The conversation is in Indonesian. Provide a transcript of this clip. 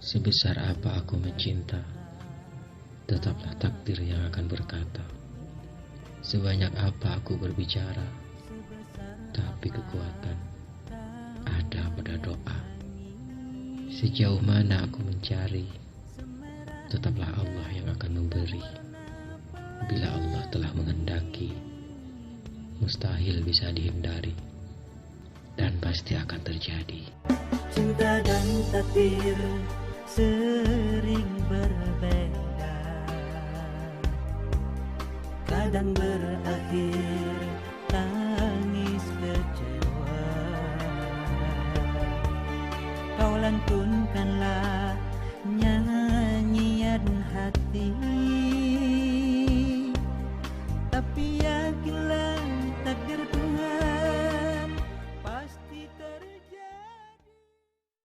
Sebesar apa aku mencinta, tetaplah takdir yang akan berkata. Sebanyak apa aku berbicara, tapi kekuatan ada pada doa. Sejauh mana aku mencari, tetaplah Allah yang akan memberi. Bila Allah telah menghendaki, mustahil bisa dihindari, dan pasti akan terjadi. Cinta dan takdir sering berbeda, kadang berakhir tangis kecewa. Kau lantunkanlah nyanyian hati